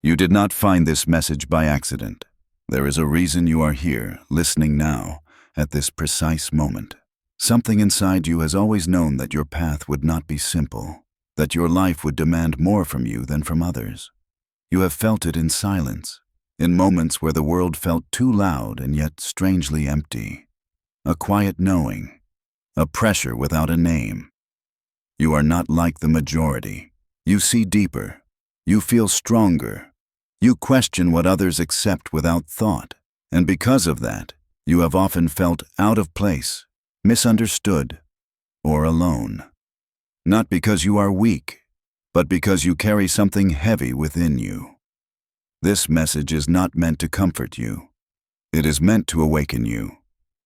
You did not find this message by accident. There is a reason you are here, listening now, at this precise moment. Something inside you has always known that your path would not be simple, that your life would demand more from you than from others. You have felt it in silence, in moments where the world felt too loud and yet strangely empty. A quiet knowing, a pressure without a name. You are not like the majority. You see deeper. You feel stronger. You question what others accept without thought. And because of that, you have often felt out of place, misunderstood, or alone. Not because you are weak, but because you carry something heavy within you. This message is not meant to comfort you. It is meant to awaken you.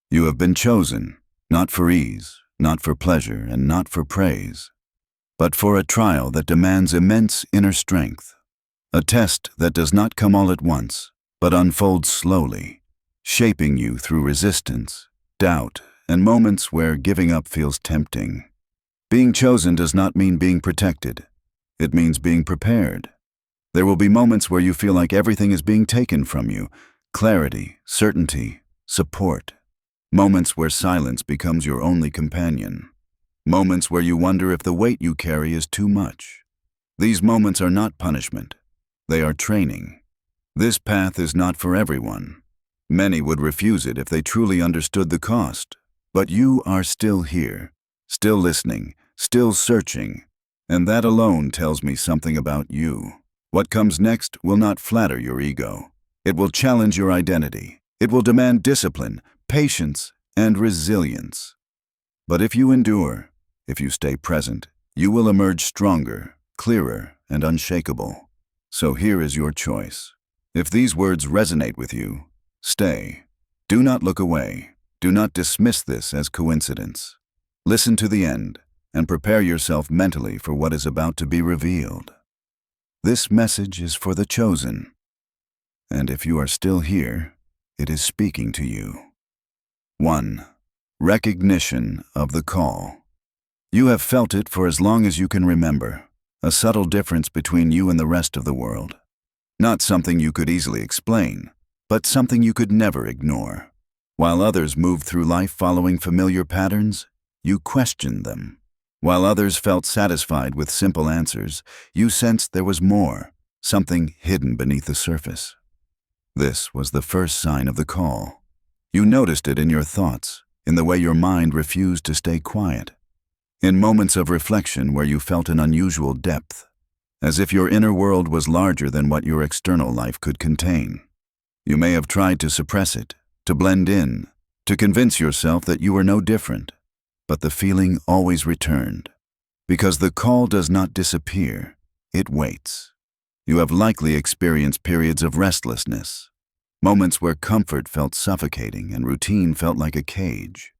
You have been chosen, not for ease, not for pleasure, and not for praise, but for a trial that demands immense inner strength. A test that does not come all at once, but unfolds slowly, shaping you through resistance, doubt, and moments where giving up feels tempting. Being chosen does not mean being protected. It means being prepared. There will be moments where you feel like everything is being taken from you: clarity, certainty, support. Moments where silence becomes your only companion. Moments where you wonder if the weight you carry is too much. These moments are not punishment. They are training. This path is not for everyone. Many would refuse it if they truly understood the cost. But you are still here, still listening, still searching. And that alone tells me something about you. What comes next will not flatter your ego. It will challenge your identity. It will demand discipline, patience, and resilience. But if you endure, if you stay present, you will emerge stronger, clearer, and unshakable. So here is your choice. If these words resonate with you, stay. Do not look away. Do not dismiss this as coincidence. Listen to the end and prepare yourself mentally for what is about to be revealed. This message is for the chosen. And if you are still here, it is speaking to you. 1. Recognition of the call. You have felt it for as long as you can remember. A subtle difference between you and the rest of the world. Not something you could easily explain, but something you could never ignore. While others moved through life following familiar patterns, you questioned them. While others felt satisfied with simple answers, you sensed there was more, something hidden beneath the surface. This was the first sign of the call. You noticed it in your thoughts, in the way your mind refused to stay quiet. In moments of reflection where you felt an unusual depth, as if your inner world was larger than what your external life could contain. You may have tried to suppress it, to blend in, to convince yourself that you were no different, but the feeling always returned. Because the call does not disappear, it waits. You have likely experienced periods of restlessness, moments where comfort felt suffocating and routine felt like a cage.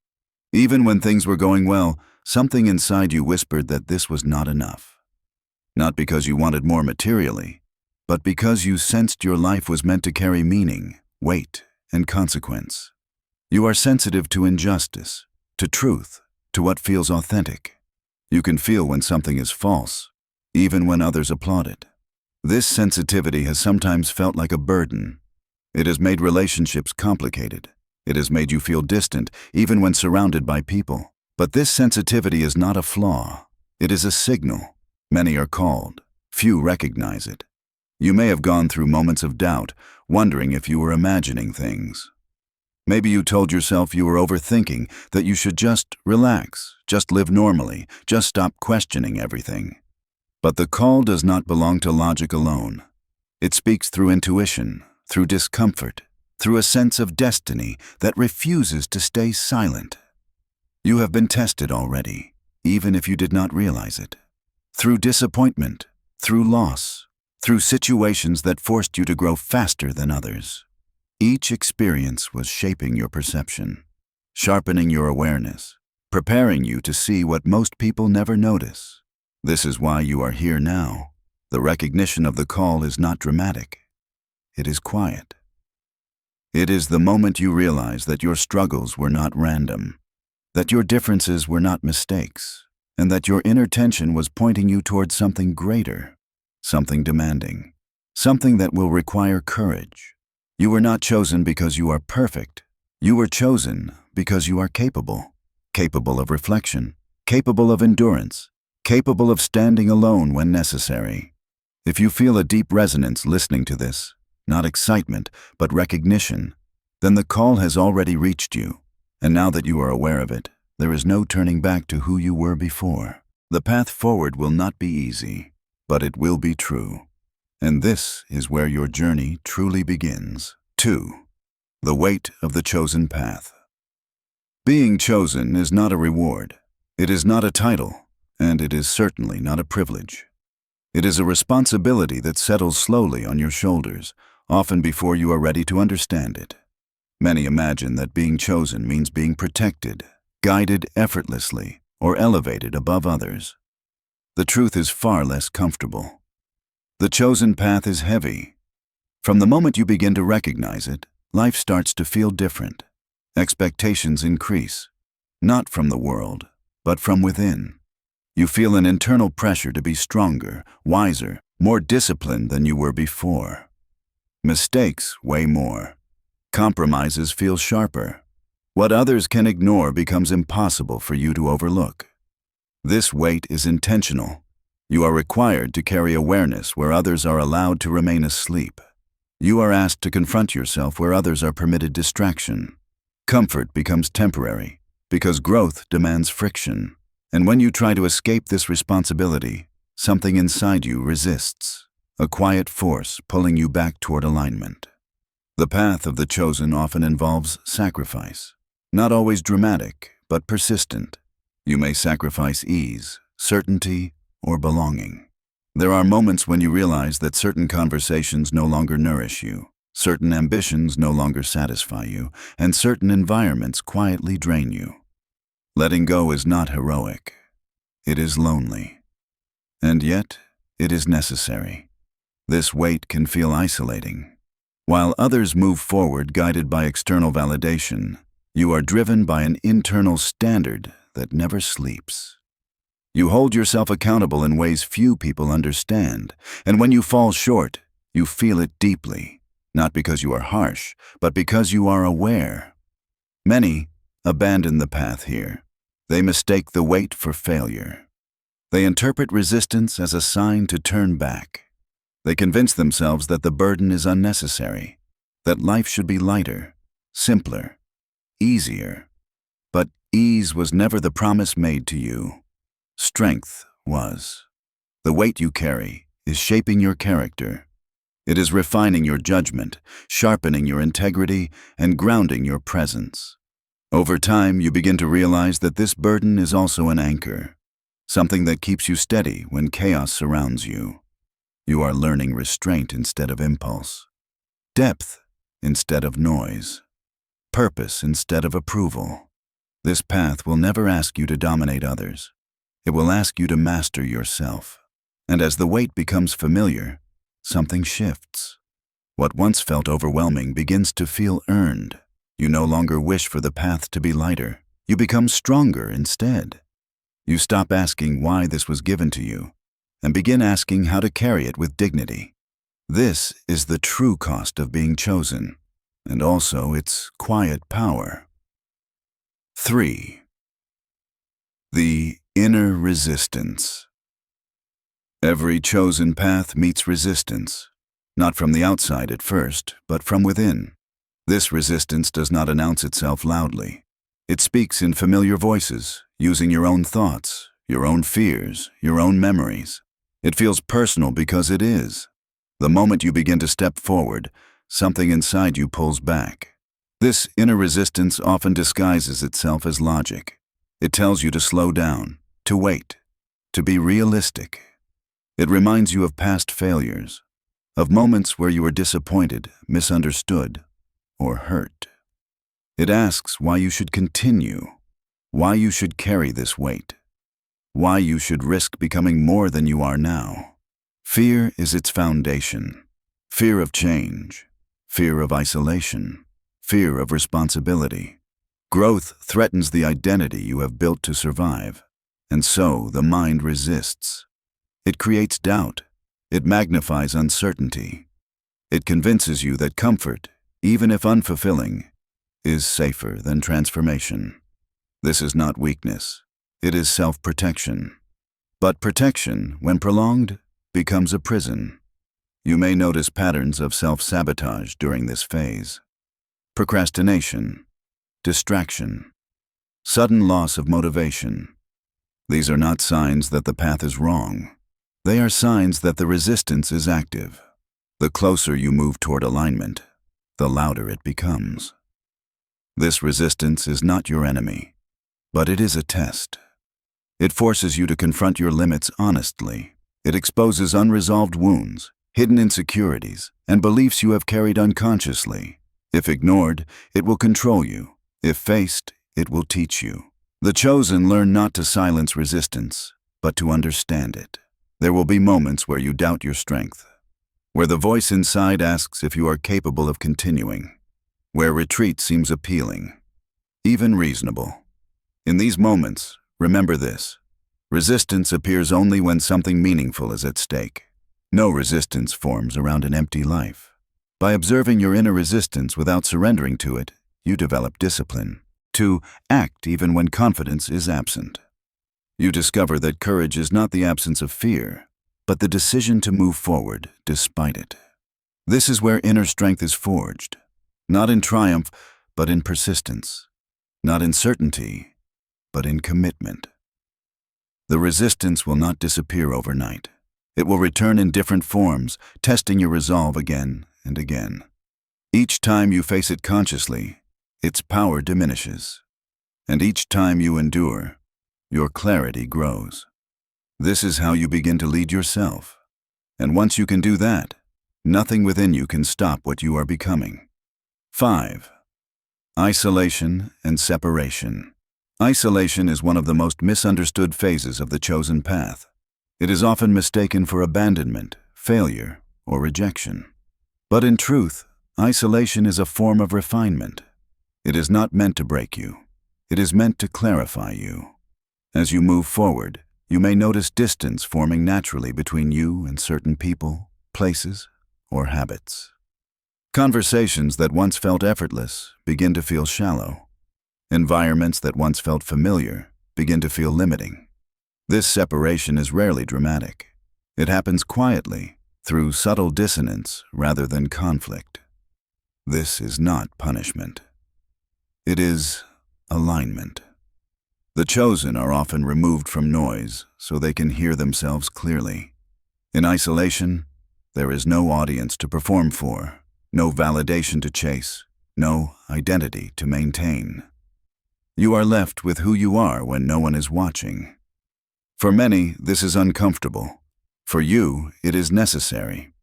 Even when things were going well, something inside you whispered that this was not enough. Not because you wanted more materially, but because you sensed your life was meant to carry meaning, weight, and consequence. You are sensitive to injustice, to truth, to what feels authentic. You can feel when something is false, even when others applaud it. This sensitivity has sometimes felt like a burden. It has made relationships complicated. It has made you feel distant, even when surrounded by people. But this sensitivity is not a flaw. It is a signal. Many are called. Few recognize it. You may have gone through moments of doubt, wondering if you were imagining things. Maybe you told yourself you were overthinking, that you should just relax, just live normally, just stop questioning everything. But the call does not belong to logic alone. It speaks through intuition, through discomfort, through a sense of destiny that refuses to stay silent. You have been tested already, even if you did not realize it. Through disappointment, through loss, through situations that forced you to grow faster than others. Each experience was shaping your perception, sharpening your awareness, preparing you to see what most people never notice. This is why you are here now. The recognition of the call is not dramatic. It is quiet. It is the moment you realize that your struggles were not random, that your differences were not mistakes, and that your inner tension was pointing you towards something greater, something demanding. something that will require courage. You were not chosen because you are perfect. You were chosen because you are capable of reflection, capable of endurance, capable of standing alone when necessary. If you feel a deep resonance listening to this, not excitement, but recognition, then the call has already reached you. And now that you are aware of it, there is no turning back to who you were before. The path forward will not be easy, but it will be true. And this is where your journey truly begins. 2. The weight of the chosen path. Being chosen is not a reward. It is not a title, and it is certainly not a privilege. It is a responsibility that settles slowly on your shoulders, often before you are ready to understand it. Many imagine that being chosen means being protected, guided effortlessly, or elevated above others. The truth is far less comfortable. The chosen path is heavy. From the moment you begin to recognize it, life starts to feel different. Expectations increase, not from the world, but from within. You feel an internal pressure to be stronger, wiser, more disciplined than you were before. Mistakes weigh more. Compromises feel sharper. What others can ignore becomes impossible for you to overlook. This weight is intentional. You are required to carry awareness where others are allowed to remain asleep. You are asked to confront yourself where others are permitted distraction. Comfort becomes temporary because growth demands friction. And when you try to escape this responsibility, something inside you resists, a quiet force pulling you back toward alignment. The path of the chosen often involves sacrifice, not always dramatic, but persistent. You may sacrifice ease, certainty, or belonging. There are moments when you realize that certain conversations no longer nourish you, certain ambitions no longer satisfy you, and certain environments quietly drain you. Letting go is not heroic. It is lonely. And yet, it is necessary. This weight can feel isolating. While others move forward guided by external validation, you are driven by an internal standard that never sleeps. You hold yourself accountable in ways few people understand, and when you fall short, you feel it deeply, not because you are harsh, but because you are aware. Many abandon the path here. They mistake the weight for failure. They interpret resistance as a sign to turn back. They convince themselves that the burden is unnecessary, that life should be lighter, simpler, easier. But ease was never the promise made to you. Strength was. The weight you carry is shaping your character. It is refining your judgment, sharpening your integrity, and grounding your presence. Over time, you begin to realize that this burden is also an anchor, something that keeps you steady when chaos surrounds you. You are learning restraint instead of impulse, depth instead of noise, purpose instead of approval. This path will never ask you to dominate others. It will ask you to master yourself. And as the weight becomes familiar, something shifts. What once felt overwhelming begins to feel earned. You no longer wish for the path to be lighter. You become stronger instead. You stop asking why this was given to you and begin asking how to carry it with dignity. This is the true cost of being chosen, and also its quiet power. 3. The inner resistance. Every chosen path meets resistance, not from the outside at first, but from within. This resistance does not announce itself loudly. It speaks in familiar voices, using your own thoughts, your own fears, your own memories. It feels personal because it is. The moment you begin to step forward, something inside you pulls back. This inner resistance often disguises itself as logic. It tells you to slow down, to wait, to be realistic. It reminds you of past failures, of moments where you were disappointed, misunderstood, or hurt. It asks why you should continue, why you should carry this weight, why you should risk becoming more than you are now. Fear is its foundation. Fear of change, fear of isolation, fear of responsibility. Growth threatens the identity you have built to survive, and so the mind resists. It creates doubt. It magnifies uncertainty. It convinces you that comfort, even if unfulfilling, is safer than transformation. This is not weakness. It is self-protection. But protection, when prolonged, becomes a prison. You may notice patterns of self-sabotage during this phase. Procrastination, distraction, sudden loss of motivation. These are not signs that the path is wrong. They are signs that the resistance is active. The closer you move toward alignment, the louder it becomes. This resistance is not your enemy, but it is a test. It forces you to confront your limits honestly. It exposes unresolved wounds, hidden insecurities, and beliefs you have carried unconsciously. If ignored, it will control you. If faced, it will teach you. The chosen learn not to silence resistance, but to understand it. There will be moments where you doubt your strength, where the voice inside asks if you are capable of continuing, where retreat seems appealing, even reasonable. In these moments, remember this: resistance appears only when something meaningful is at stake. No resistance forms around an empty life. By observing your inner resistance without surrendering to it, you develop discipline to act even when confidence is absent. You discover that courage is not the absence of fear, but the decision to move forward despite it. This is where inner strength is forged, not in triumph, but in persistence, not in certainty, but in commitment. The resistance will not disappear overnight. It will return in different forms, testing your resolve again and again. Each time you face it consciously, its power diminishes. And each time you endure, your clarity grows. This is how you begin to lead yourself. And once you can do that, nothing within you can stop what you are becoming. 5. Isolation and separation. Isolation is one of the most misunderstood phases of the chosen path. It is often mistaken for abandonment, failure, or rejection. But in truth, isolation is a form of refinement. It is not meant to break you. It is meant to clarify you. As you move forward, you may notice distance forming naturally between you and certain people, places, or habits. Conversations that once felt effortless begin to feel shallow. Environments that once felt familiar begin to feel limiting. This separation is rarely dramatic. It happens quietly, through subtle dissonance rather than conflict. This is not punishment. It is alignment. The chosen are often removed from noise so they can hear themselves clearly. In isolation, there is no audience to perform for, no validation to chase, no identity to maintain. You are left with who you are when no one is watching. For many, this is uncomfortable. For you, it is necessary.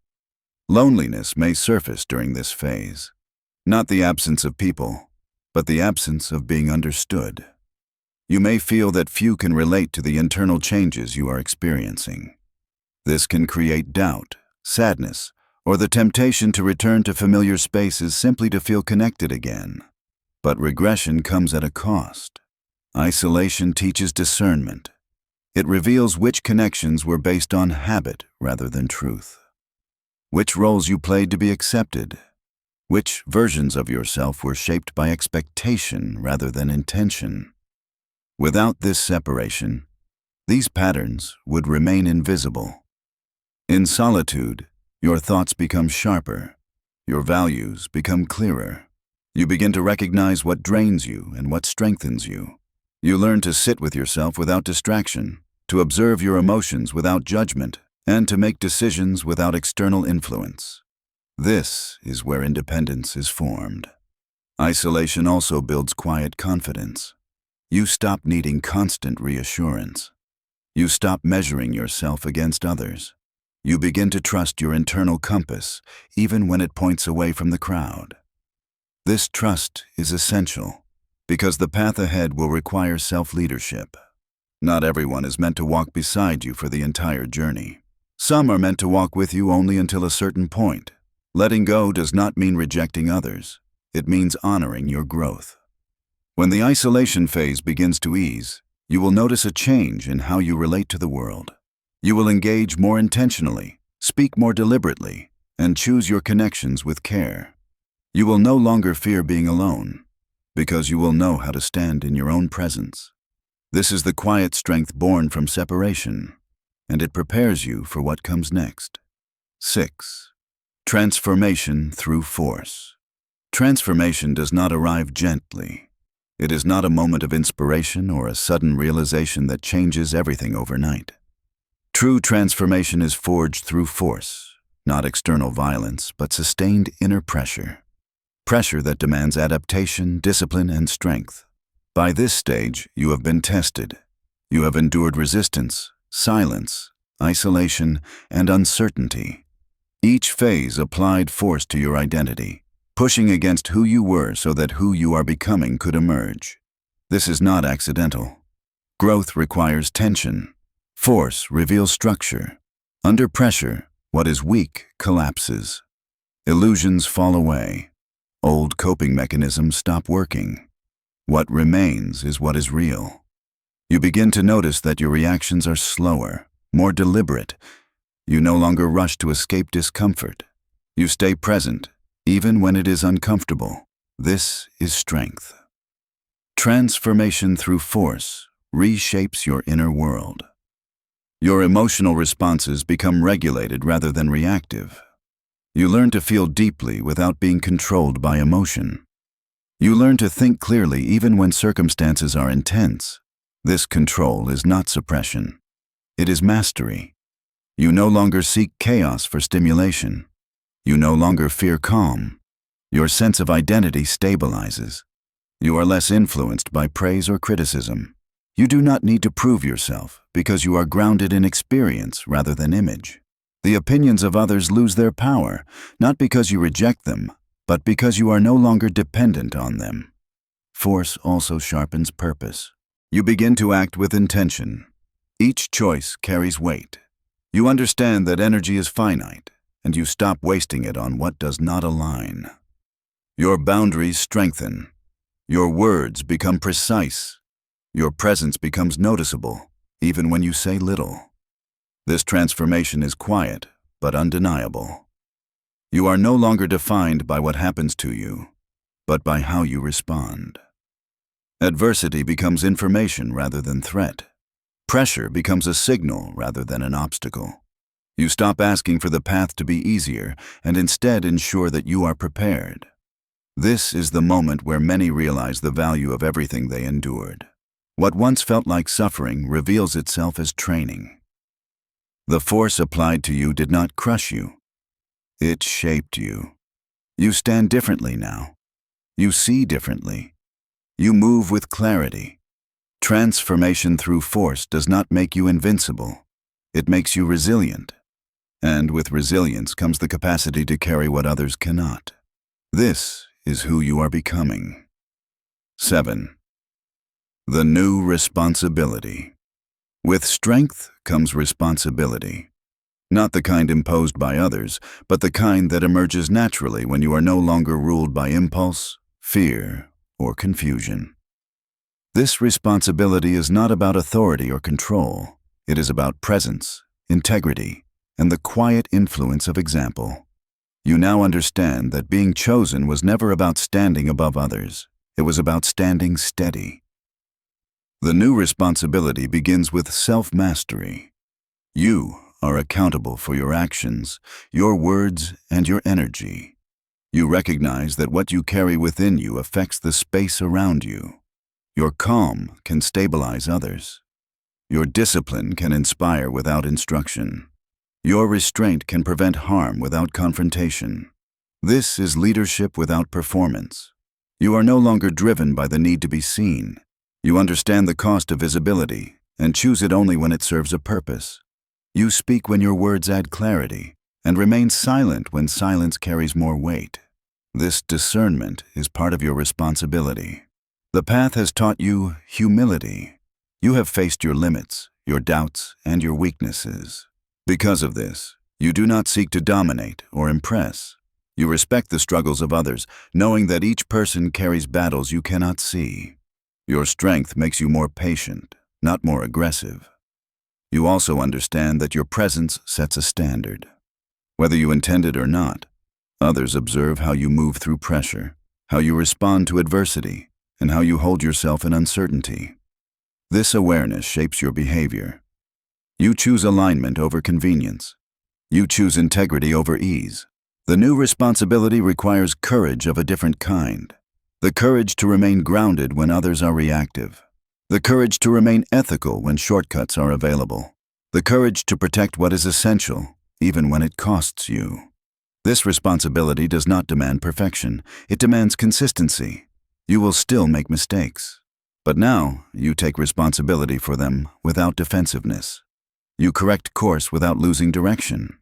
Loneliness may surface during this phase. Not the absence of people, but the absence of being understood. You may feel that few can relate to the internal changes you are experiencing. This can create doubt, sadness, or the temptation to return to familiar spaces simply to feel connected again. But regression comes at a cost. Isolation teaches discernment. It reveals which connections were based on habit rather than truth. Which roles you played to be accepted. Which versions of yourself were shaped by expectation rather than intention. Without this separation, these patterns would remain invisible. In solitude, your thoughts become sharper. Your values become clearer. You begin to recognize what drains you and what strengthens you. You learn to sit with yourself without distraction, to observe your emotions without judgment, and to make decisions without external influence. This is where independence is formed. Isolation also builds quiet confidence. You stop needing constant reassurance. You stop measuring yourself against others. You begin to trust your internal compass, even when it points away from the crowd. This trust is essential, because the path ahead will require self-leadership. Not everyone is meant to walk beside you for the entire journey. Some are meant to walk with you only until a certain point. Letting go does not mean rejecting others. It means honoring your growth. When the isolation phase begins to ease, you will notice a change in how you relate to the world. You will engage more intentionally, Speak more deliberately, and choose your connections with care. You will no longer fear being alone, because you will know how to stand in your own presence. This is the quiet strength born from separation, and it prepares you for what comes next. 6. Transformation through force. Transformation does not arrive gently. It is not a moment of inspiration or a sudden realization that changes everything overnight. True transformation is forged through force, not external violence, but sustained inner pressure. Pressure that demands adaptation, discipline, and strength. By this stage, you have been tested. You have endured resistance, silence, isolation, and uncertainty. Each phase applied force to your identity, pushing against who you were so that who you are becoming could emerge. This is not accidental. Growth requires tension. Force reveals structure. Under pressure, what is weak collapses. Illusions fall away. Old coping mechanisms stop working. What remains is what is real. You begin to notice that your reactions are slower, more deliberate. You no longer rush to escape discomfort. You stay present, even when it is uncomfortable. This is strength. Transformation through force reshapes your inner world. Your emotional responses become regulated rather than reactive. You learn to feel deeply without being controlled by emotion. You learn to think clearly even when circumstances are intense. This control is not suppression. It is mastery. You no longer seek chaos for stimulation. You no longer fear calm. Your sense of identity stabilizes. You are less influenced by praise or criticism. You do not need to prove yourself because you are grounded in experience rather than image. The opinions of others lose their power, not because you reject them, but because you are no longer dependent on them. Force also sharpens purpose. You begin to act with intention. Each choice carries weight. You understand that energy is finite, and you stop wasting it on what does not align. Your boundaries strengthen. Your words become precise. Your presence becomes noticeable, even when you say little. This transformation is quiet, but undeniable. You are no longer defined by what happens to you, but by how you respond. Adversity becomes information rather than threat. Pressure becomes a signal rather than an obstacle. You stop asking for the path to be easier and instead ensure that you are prepared. This is the moment where many realize the value of everything they endured. What once felt like suffering reveals itself as training. The force applied to you did not crush you. It shaped you. You stand differently now. You see differently. You move with clarity. Transformation through force does not make you invincible. It makes you resilient. And with resilience comes the capacity to carry what others cannot. This is who you are becoming. 7. The new responsibility. With strength comes responsibility. Not the kind imposed by others, but the kind that emerges naturally when you are no longer ruled by impulse, fear, or confusion. This responsibility is not about authority or control. It is about presence, integrity, and the quiet influence of example. You now understand that being chosen was never about standing above others. It was about standing steady. The new responsibility begins with self-mastery. You are accountable for your actions, your words, and your energy. You recognize that what you carry within you affects the space around you. Your calm can stabilize others. Your discipline can inspire without instruction. Your restraint can prevent harm without confrontation. This is leadership without performance. You are no longer driven by the need to be seen. You understand the cost of visibility and choose it only when it serves a purpose. You speak when your words add clarity and remain silent when silence carries more weight. This discernment is part of your responsibility. The path has taught you humility. You have faced your limits, your doubts, and your weaknesses. Because of this, you do not seek to dominate or impress. You respect the struggles of others, knowing that each person carries battles you cannot see. Your strength makes you more patient, not more aggressive. You also understand that your presence sets a standard. Whether you intend it or not, others observe how you move through pressure, how you respond to adversity, and how you hold yourself in uncertainty. This awareness shapes your behavior. You choose alignment over convenience. You choose integrity over ease. The new responsibility requires courage of a different kind. The courage to remain grounded when others are reactive. The courage to remain ethical when shortcuts are available. The courage to protect what is essential, even when it costs you. This responsibility does not demand perfection. It demands consistency. You will still make mistakes. But now, you take responsibility for them without defensiveness. You correct course without losing direction.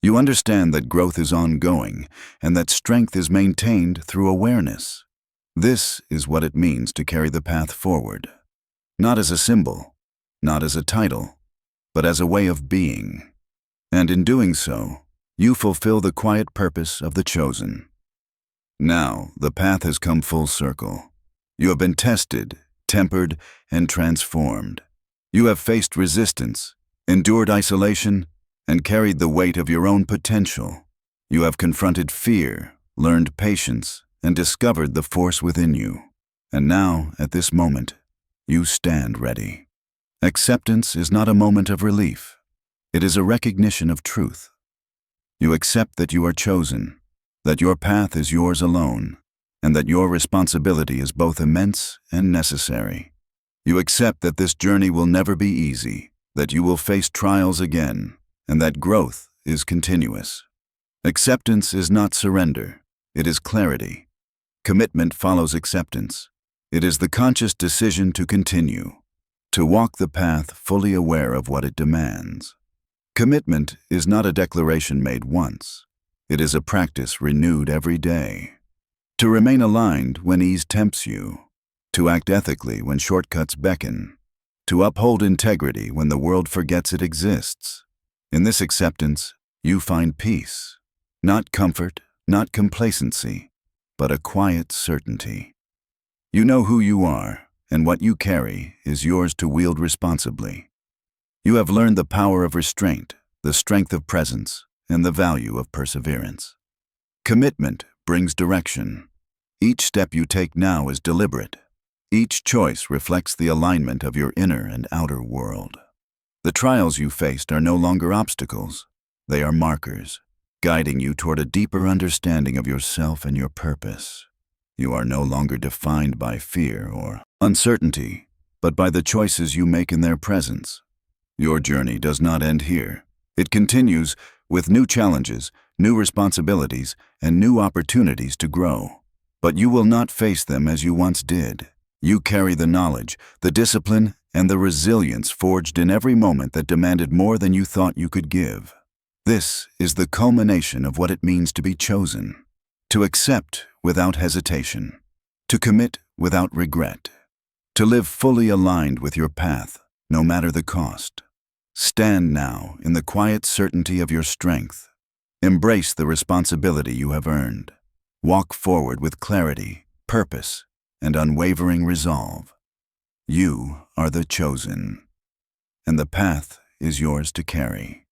You understand that growth is ongoing and that strength is maintained through awareness. This is what it means to carry the path forward. Not as a symbol, not as a title, but as a way of being. And in doing so, you fulfill the quiet purpose of the chosen. Now, the path has come full circle. You have been tested, tempered, and transformed. You have faced resistance, endured isolation, and carried the weight of your own potential. You have confronted fear, learned patience, and discovered the force within you. And now, at this moment, you stand ready. Acceptance is not a moment of relief. It is a recognition of truth. You accept that you are chosen, that your path is yours alone, and that your responsibility is both immense and necessary. You accept that this journey will never be easy, that you will face trials again, and that growth is continuous. Acceptance is not surrender, it is clarity. Commitment follows acceptance. It is the conscious decision to continue, to walk the path fully aware of what it demands. Commitment is not a declaration made once. It is a practice renewed every day. To remain aligned when ease tempts you, to act ethically when shortcuts beckon, to uphold integrity when the world forgets it exists. In this acceptance, you find peace, not comfort, not complacency, but a quiet certainty. You know who you are, and what you carry is yours to wield responsibly. You have learned the power of restraint, the strength of presence, and the value of perseverance. Commitment brings direction. Each step you take now is deliberate. Each choice reflects the alignment of your inner and outer world. The trials you faced are no longer obstacles. They are markers, guiding you toward a deeper understanding of yourself and your purpose. You are no longer defined by fear or uncertainty, but by the choices you make in their presence. Your journey does not end here. It continues with new challenges, new responsibilities, and new opportunities to grow. But you will not face them as you once did. You carry the knowledge, the discipline, and the resilience forged in every moment that demanded more than you thought you could give. This is the culmination of what it means to be chosen. To accept without hesitation. To commit without regret. To live fully aligned with your path, no matter the cost. Stand now in the quiet certainty of your strength. Embrace the responsibility you have earned. Walk forward with clarity, purpose, and unwavering resolve. You are the chosen, and the path is yours to carry.